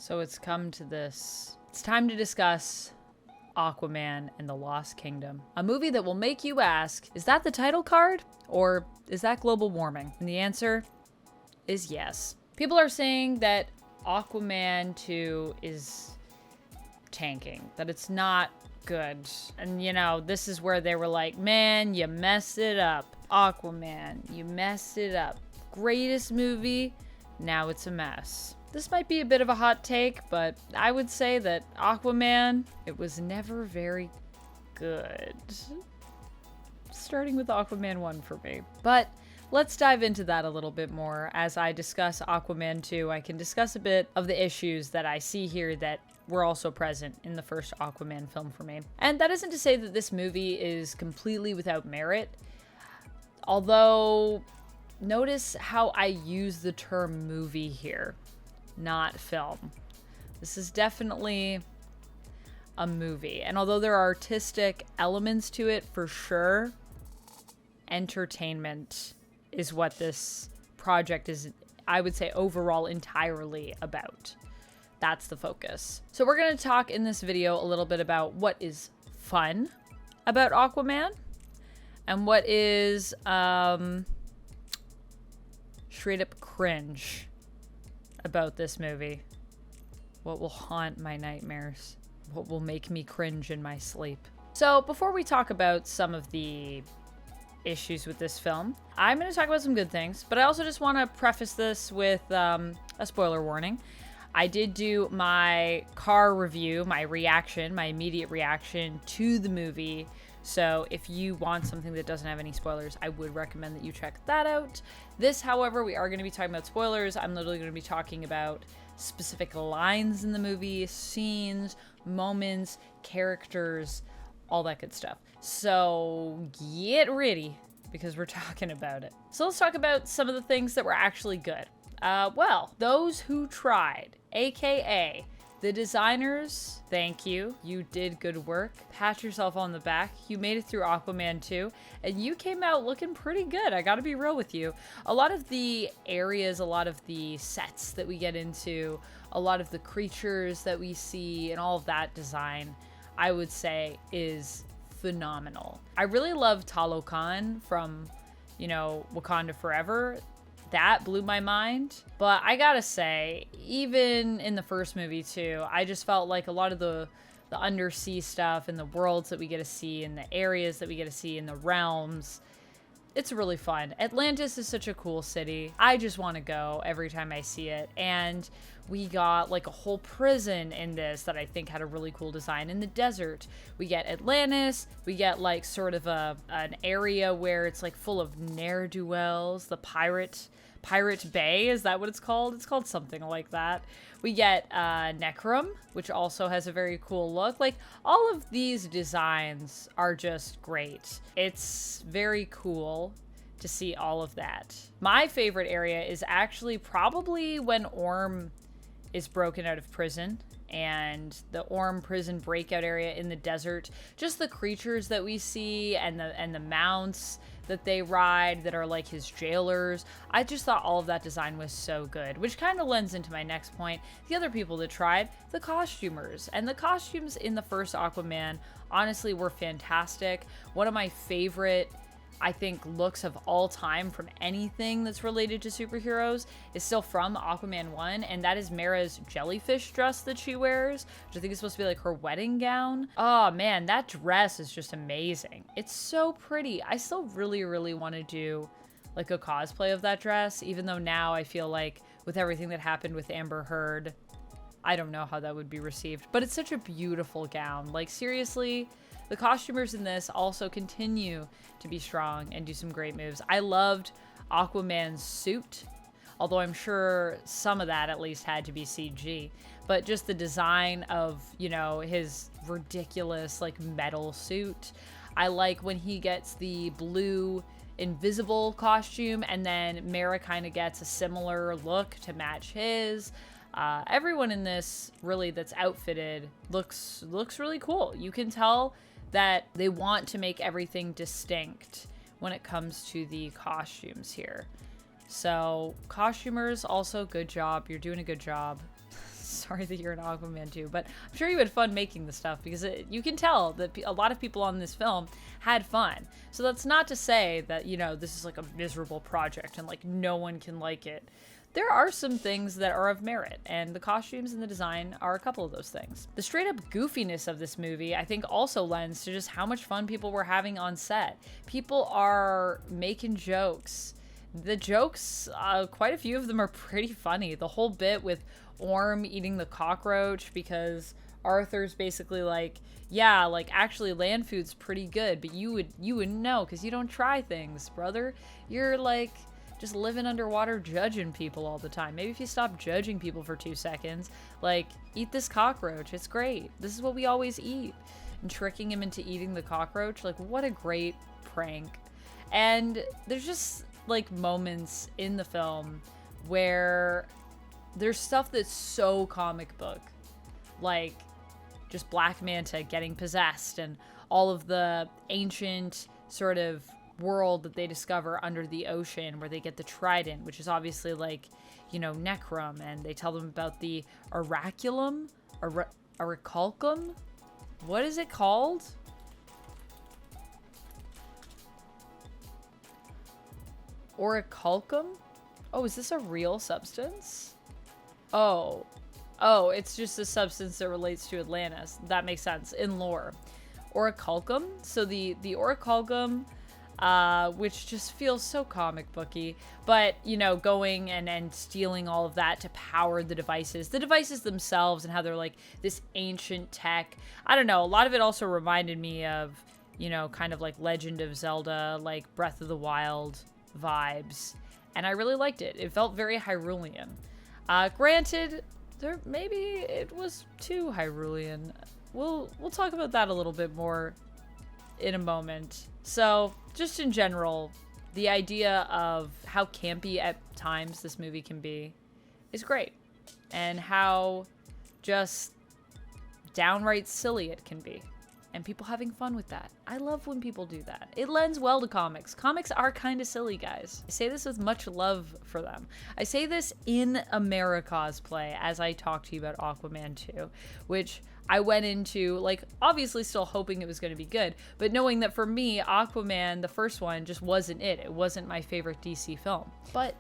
So it's come to this. It's time to discuss Aquaman and the Lost Kingdom. A movie that will make you ask, is that the title card? Or is that global warming? And the answer is yes. People are saying that Aquaman 2 is tanking, that it's not good. And you know, this is where they were like, man, you messed it up. Aquaman, you messed it up. Greatest movie, now it's a mess. This might be a bit of a hot take, but I would say that Aquaman, it was never very good. Starting with Aquaman 1 for me. But let's dive into that a little bit more. As I discuss Aquaman 2, I can discuss a bit of the issues that I see here that were also present in the first Aquaman film for me. And that isn't to say that this movie is completely without merit. Although, notice how I use the term movie here, not film. This is definitely a movie. And although there are artistic elements to it for sure, entertainment is what this project is, I would say, overall entirely about. That's the focus. So we're going to talk in this video a little bit about what is fun about Aquaman and what is straight up cringe about this movie. What will haunt my nightmares? What will make me cringe in my sleep? So before we talk about some of the issues with this film, I'm going to talk about some good things, but I also just want to preface this with a spoiler warning. I did do my car review, my reaction, my immediate reaction to the movie. So if you want something that doesn't have any spoilers, I would recommend that you check that out. This, however, we are going to be talking about spoilers. I'm literally going to be talking about specific lines in the movie, scenes, moments, characters, all that good stuff. So get ready, because we're talking about it. So let's talk about some of the things that were actually good. Well, those who tried, aka the designers, thank you. You did good work. Pat yourself on the back. You made it through Aquaman 2, and you came out looking pretty good. I gotta be real with you. A lot of the areas, a lot of the sets that we get into, a lot of the creatures that we see, and all of that design, I would say, is phenomenal. I really love Talokan from, you know, Wakanda Forever. That blew my mind. But I gotta say, even in the first movie too, I just felt like a lot of the undersea stuff and the worlds that we get to see and the areas that we get to see in the realms, it's really fun. Atlantis is such a cool city. I just want to go every time I see it. And we got like a whole prison in this that I think had a really cool design in the desert. We get Atlantis. We get like sort of an area where it's like full of ne'er-do-wells. The Pirate Bay, is that what it's called? It's called something like that. We get Necrum, which also has a very cool look. Like, all of these designs are just great. It's very cool to see all of that. My favorite area is actually probably when Orm is broken out of prison, and the Orm prison breakout area in the desert. Just the creatures that we see and the mounts that they ride that are like his jailers. I just thought all of that design was so good, which kind of lends into my next point. The other people that tried, the costumers. And the costumes in the first Aquaman honestly were fantastic. One of my favorite, I think, looks of all time from anything that's related to superheroes is still from Aquaman 1, and that is Mera's jellyfish dress that she wears, which I think is supposed to be like her wedding gown. Oh man, that dress is just amazing. It's so pretty. I still really, really want to do like a cosplay of that dress, even though now I feel like with everything that happened with Amber Heard, I don't know how that would be received, but it's such a beautiful gown. Like, seriously, the costumers in this also continue to be strong and do some great moves. I loved Aquaman's suit, although I'm sure some of that at least had to be CG. But just the design of, you know, his ridiculous, like, metal suit. I like when he gets the blue invisible costume, and then Mera kind of gets a similar look to match his. Everyone in this, really, that's outfitted looks really cool. You can tell that they want to make everything distinct when it comes to the costumes here. So, costumers, also good job. You're doing a good job. sorry that you're an Aquaman too, but I'm sure you had fun making the stuff because you can tell that a lot of people on this film had fun. So that's not to say that, you know, this is like a miserable project and like no one can like it. There are some things that are of merit, and the costumes and the design are a couple of those things. The straight up goofiness of this movie, I think, also lends to just how much fun people were having on set. People are making jokes. The jokes, quite a few of them are pretty funny. The whole bit with Orm eating the cockroach because Arthur's basically like, yeah, like actually land food's pretty good, but you wouldn't know because you don't try things, brother. You're like just living underwater judging people all the time. Maybe if you stop judging people for 2 seconds, like, eat this cockroach, it's great. This is what we always eat. And tricking him into eating the cockroach, like, what a great prank. And there's just like moments in the film where there's stuff that's so comic book, like just Black Manta getting possessed and all of the ancient sort of world that they discover under the ocean where they get the trident, which is obviously like, you know, Necrum, and they tell them about the oraculum, orichalcum. What is it called? Orichalcum? Oh, is this a real substance? Oh, it's just a substance that relates to Atlantis. That makes sense in lore. Orichalcum. So the orichalcum, which just feels so comic booky, but you know, going and stealing all of that to power the devices themselves, and how they're like this ancient tech. I don't know. A lot of it also reminded me of, you know, kind of like Legend of Zelda, like Breath of the Wild vibes, and I really liked it. It felt very Hyrulean. Granted, maybe it was too Hyrulean. We'll talk about that a little bit more in a moment. So, just in general, the idea of how campy at times this movie can be is great, and how just downright silly it can be, and people having fun with that. I love when people do that. It lends well to comics. Comics are kind of silly, guys. I say this with much love for them. I say this in Cosplay as I talk to you about Aquaman 2, which I went into, like, obviously still hoping it was going to be good, but knowing that for me, Aquaman, the first one, just wasn't it. It wasn't my favorite DC film. But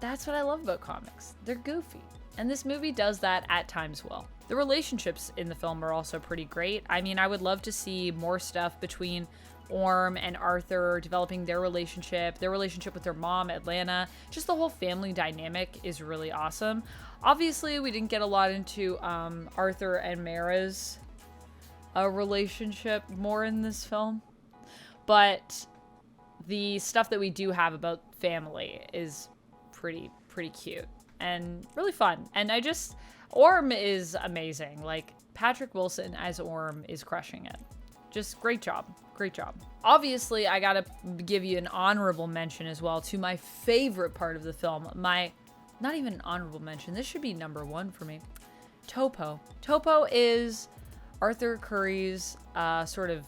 that's what I love about comics. They're goofy. And this movie does that at times well. The relationships in the film are also pretty great. I mean, I would love to see more stuff between Orm and Arthur, developing their relationship with their mom, Atlanta. Just the whole family dynamic is really awesome. Obviously, we didn't get a lot into Arthur and Mara's relationship more in this film, but the stuff that we do have about family is pretty cute and really fun. And Orm is amazing. Like, Patrick Wilson as Orm is crushing it. Just great job. Great job. Obviously, I gotta give you an honorable mention as well to my favorite part of the film. Not even an honorable mention. This should be number 1 for me. Topo. Topo is Arthur Curry's sort of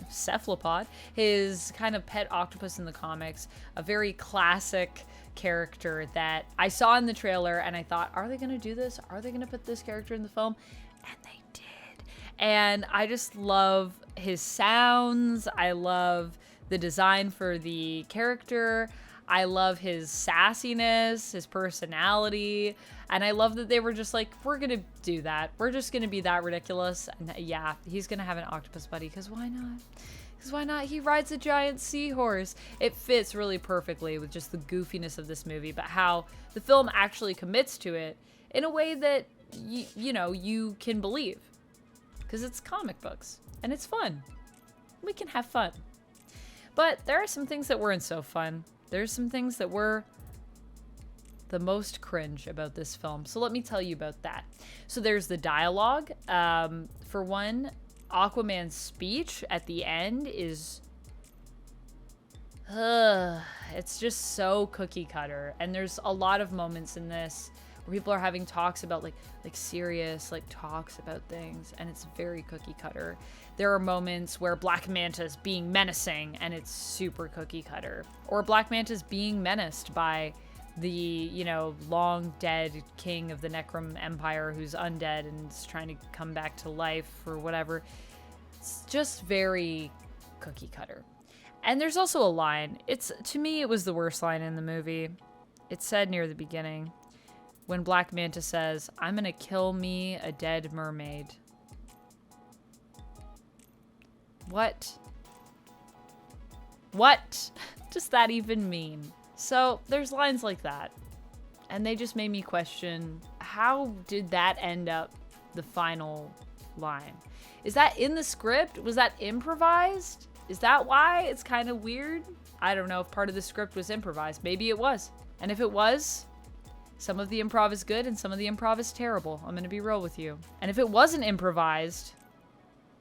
cephalopod, his kind of pet octopus in the comics, a very classic character that I saw in the trailer and I thought, are they going to do this? Are they going to put this character in the film? And they did. And I just love his sounds. I love the design for the character. I love his sassiness, his personality, and I love that they were just like, we're gonna do that. We're just gonna be that ridiculous. And yeah, he's gonna have an octopus buddy, because why not? Because why not? He rides a giant seahorse. It fits really perfectly with just the goofiness of this movie, but how the film actually commits to it in a way that, you know, you can believe. Because it's comic books, and it's fun. We can have fun. But there are some things that weren't so fun. There's some things that were the most cringe about this film. So let me tell you about that. So there's the dialogue. For one, Aquaman's speech at the end is... it's just so cookie cutter. And there's a lot of moments in this where people are having talks about like serious talks about things, and it's very cookie cutter. There are moments where Black Manta's being menacing and it's super cookie cutter, or Black Manta's being menaced by the, you know, long dead king of the Necrom Empire who's undead and is trying to come back to life or whatever. It's just very cookie cutter. And there's also a line. To me, it was the worst line in the movie. It's said near the beginning when Black Manta says, "I'm gonna kill me a dead mermaid." What? What does that even mean? So there's lines like that, and they just made me question, how did that end up the final line? Is that in the script? Was that improvised? Is that why it's kind of weird? I don't know if part of the script was improvised. Maybe it was. And if it was, some of the improv is good and some of the improv is terrible. I'm going to be real with you. And if it wasn't improvised,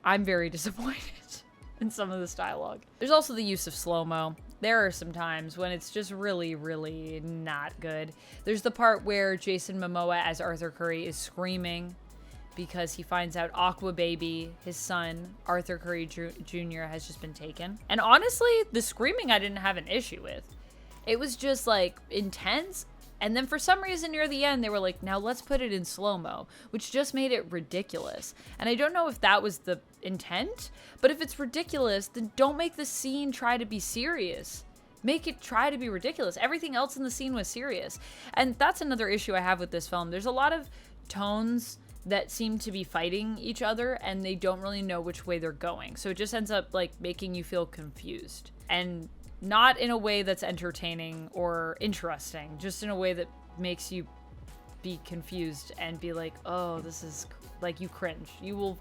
I'm very disappointed in some of this dialogue. There's also the use of slow-mo. There are some times when it's just really, really not good. There's the part where Jason Momoa as Arthur Curry is screaming because he finds out Aqua Baby, his son, Arthur Curry Jr., has just been taken. And honestly, the screaming I didn't have an issue with. It was just like intense. And then for some reason near the end, they were like, now let's put it in slow-mo, which just made it ridiculous. And I don't know if that was the intent, but if it's ridiculous, then don't make the scene try to be serious. Make it try to be ridiculous. Everything else in the scene was serious. And that's another issue I have with this film. There's a lot of tones that seem to be fighting each other and they don't really know which way they're going. So it just ends up like making you feel confused. And not in a way that's entertaining or interesting, just in a way that makes you be confused and be like, oh, this is like, you cringe. You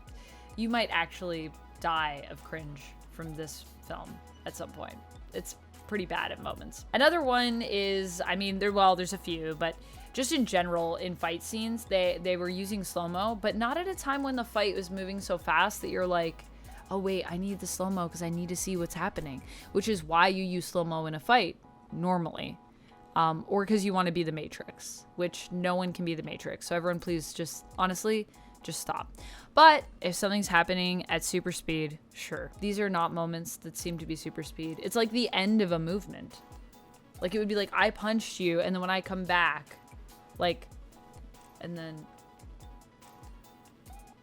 might actually die of cringe from this film at some point. It's pretty bad at moments. Another one is, I mean, there's a few, but just in general in fight scenes, they were using slow-mo, but not at a time when the fight was moving so fast that you're like, oh wait, I need the slow-mo because I need to see what's happening, which is why you use slow-mo in a fight normally, or because you want to be the Matrix, which no one can be the Matrix. So everyone please just, honestly, just stop. But if something's happening at super speed, sure. These are not moments that seem to be super speed. It's like the end of a movement. Like it would be like, I punched you, and then when I come back, like, and then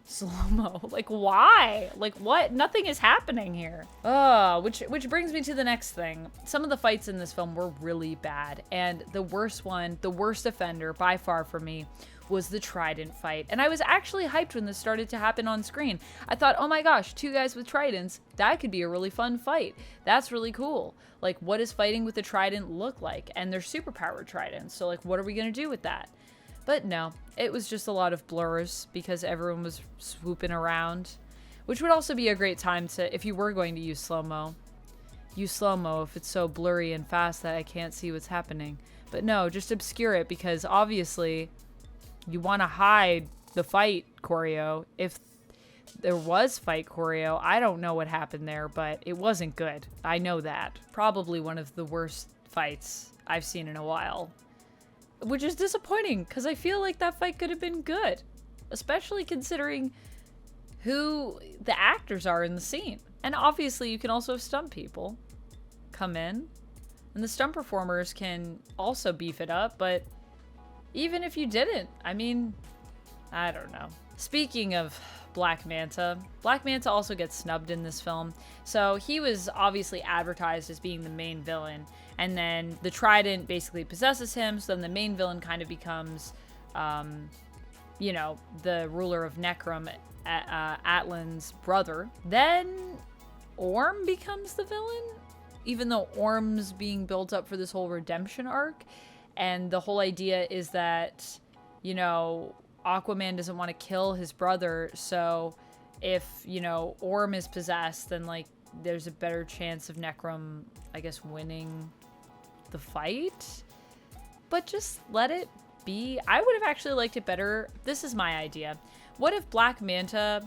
slow-mo. Like, why? Like, what? Nothing is happening here. Which brings me to the next thing. Some of the fights in this film were really bad, and the worst offender by far for me was the trident fight. And I was actually hyped when this started to happen on screen. I thought, oh my gosh, 2 guys with tridents, that could be a really fun fight. That's really cool. Like, what does fighting with a trident look like? And they're superpowered tridents, so like, what are we gonna do with that? But no, it was just a lot of blurs because everyone was swooping around, which would also be a great time to, if you were going to use slow-mo, use slow-mo if it's so blurry and fast that I can't see what's happening. But no, just obscure it, because obviously you want to hide the fight choreo. If there was fight choreo, I don't know what happened there, but it wasn't good. I know that. Probably one of the worst fights I've seen in a while. Which is disappointing, because I feel like that fight could have been good. Especially considering who the actors are in the scene. And obviously you can also have stunt people come in. And the stunt performers can also beef it up, but even if you didn't, I mean, I don't know. Speaking of Black Manta also gets snubbed in this film. So he was obviously advertised as being the main villain, and then the trident basically possesses him, so then the main villain kind of becomes, you know, the ruler of Necrom, Atlan's brother. Then Orm becomes the villain, even though Orm's being built up for this whole redemption arc. And the whole idea is that, you know, Aquaman doesn't want to kill his brother, so if, you know, Orm is possessed, then, like, there's a better chance of Necrom, I guess, winning the fight. But just let it be. I would have actually liked it better. This is my idea. What if Black Manta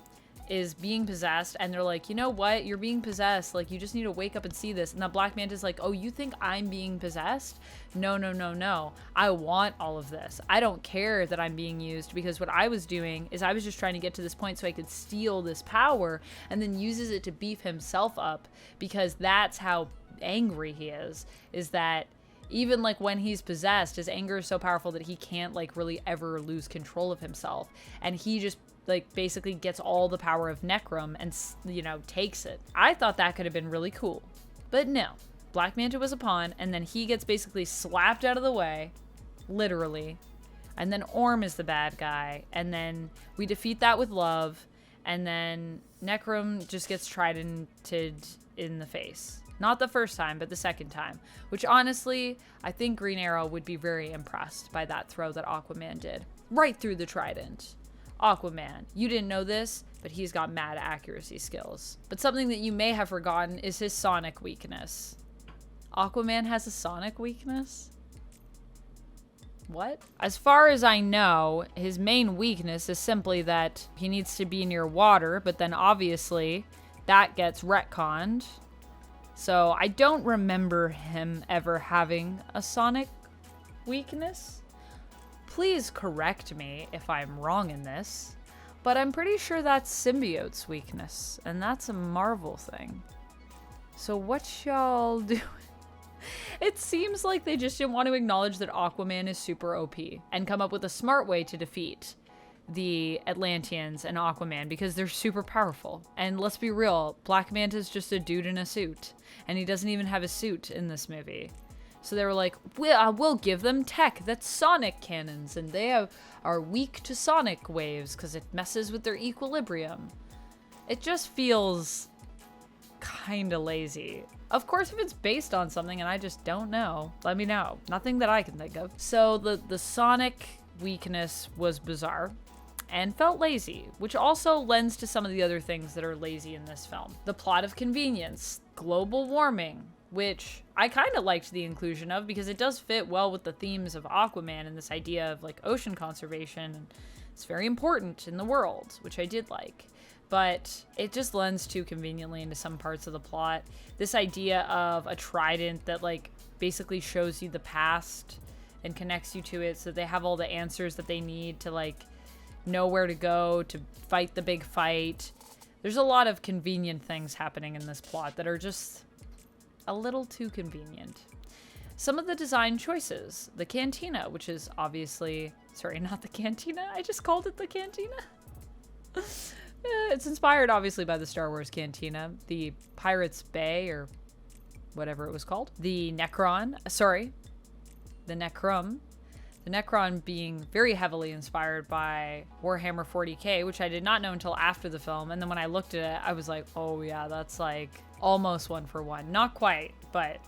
is being possessed, and they're like, you know what, you're being possessed, like, you just need to wake up and see this, and the Black Manta's like, oh, you think I'm being possessed? No, no, no, no, I want all of this. I don't care that I'm being used, because what I was doing is I was just trying to get to this point so I could steal this power, and then uses it to beef himself up, because that's how angry he is that Even like when he's possessed, his anger is so powerful that he can't like really ever lose control of himself. And he just like basically gets all the power of Necrum and, you know, takes it. I thought that could have been really cool. But no, Black Manta was a pawn, and then he gets basically slapped out of the way, literally. And then Orm is the bad guy, and then we defeat that with love, and then Necrum just gets tridented in the face. Not the first time, but the second time. Which honestly, I think Green Arrow would be very impressed by that throw that Aquaman did. Right through the trident. Aquaman, you didn't know this, but he's got mad accuracy skills. But something that you may have forgotten is his sonic weakness. Aquaman has a sonic weakness? What? As far as I know, his main weakness is simply that he needs to be near water, but then obviously that gets retconned. So I don't remember him ever having a sonic weakness. Please correct me if I'm wrong in this, but I'm pretty sure that's Symbiote's weakness, and that's a Marvel thing. So what y'all do? It seems like they just didn't want to acknowledge that Aquaman is super OP and come up with a smart way to defeat the Atlanteans and Aquaman because they're super powerful. And let's be real, Black Manta's just a dude in a suit, and he doesn't even have a suit in this movie. So they were like, we'll give them tech that's sonic cannons, and they are weak to sonic waves because it messes with their equilibrium. It just feels kind of lazy. Of course, if it's based on something and I just don't know, let me know. Nothing that I can think of. So the sonic weakness was bizarre and felt lazy, which also lends to some of the other things that are lazy in this film. The plot of convenience, global warming, which I kind of liked the inclusion of because it does fit well with the themes of Aquaman and this idea of like ocean conservation. And it's very important in the world, which I did like. But it just lends too conveniently into some parts of the plot. This idea of a trident that like basically shows you the past and connects you to it so they have all the answers that they need to like know where to go to fight the big fight. There's a lot of convenient things happening in this plot that are just a little too convenient. Some of the design choices. The cantina, which is obviously... Sorry, not the cantina. I just called it the cantina. It's inspired obviously by the Star Wars cantina. The Pirates Bay, or whatever it was called. The Necron. The Necrum. The Necron being very heavily inspired by Warhammer 40k, which I did not know until after the film. And then when I looked at it, I was like, oh yeah, that's like almost one for one. Not quite, but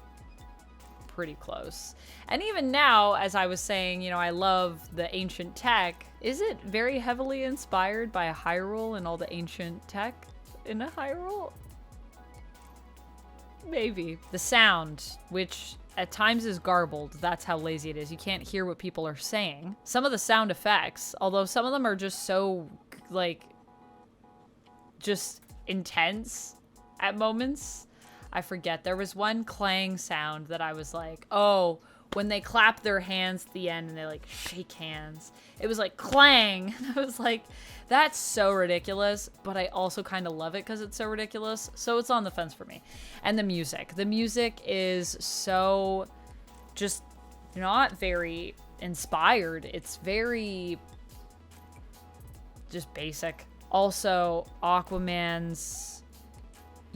pretty close. And even now, as I was saying, you know, I love the ancient tech. Is it very heavily inspired by Hyrule and all the ancient tech in a Hyrule? Maybe. The sound, which at times is garbled. That's how lazy it is. You can't hear what people are saying. Some of the sound effects, although some of them are just so, like, just intense at moments. I forget. There was one clang sound that I was like, oh, when they clap their hands at the end and they like shake hands. It was like clang. I was like, that's so ridiculous, but I also kind of love it because it's so ridiculous. So it's on the fence for me. And the music. The music is so just not very inspired. It's very just basic. Also, Aquaman's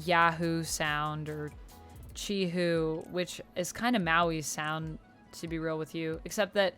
Yahoo sound or Chihu, which is kind of Maui's sound, to be real with you, except that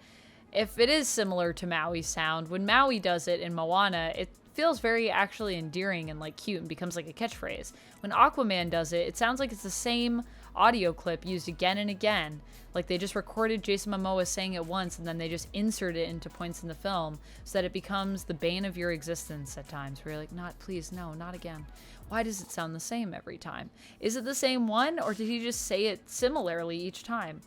if it is similar to Maui's sound, when Maui does it in Moana, it feels very actually endearing and like cute and becomes like a catchphrase. When Aquaman does it, it sounds like it's the same audio clip used again and again. Like they just recorded Jason Momoa saying it once and then they just insert it into points in the film so that it becomes the bane of your existence at times where you're like, not, please, no, not again. Why does it sound the same every time? Is it the same one or did he just say it similarly each time?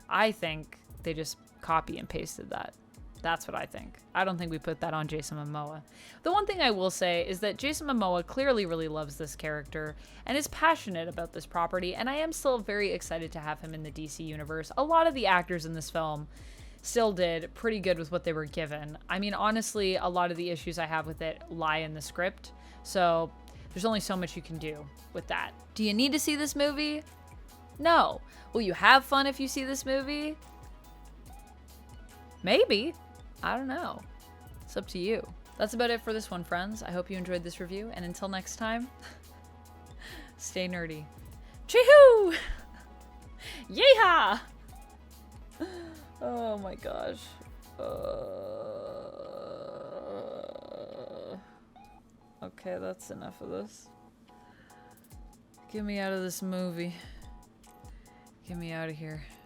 I think they just copy and pasted that. That's what I think. I don't think we put that on Jason Momoa. The one thing I will say is that Jason Momoa clearly really loves this character and is passionate about this property, and I am still very excited to have him in the DC universe. A lot of the actors in this film still did pretty good with what they were given. I mean, honestly, a lot of the issues I have with it lie in the script, so there's only so much you can do with that. Do you need to see this movie? No. Will you have fun if you see this movie? Maybe. I don't know. It's up to you. That's about it for this one, friends. I hope you enjoyed this review, and until next time, stay nerdy. Chee-hoo! Yeehaw! Oh my gosh. Okay, that's enough of this. Get me out of this movie. Get me out of here.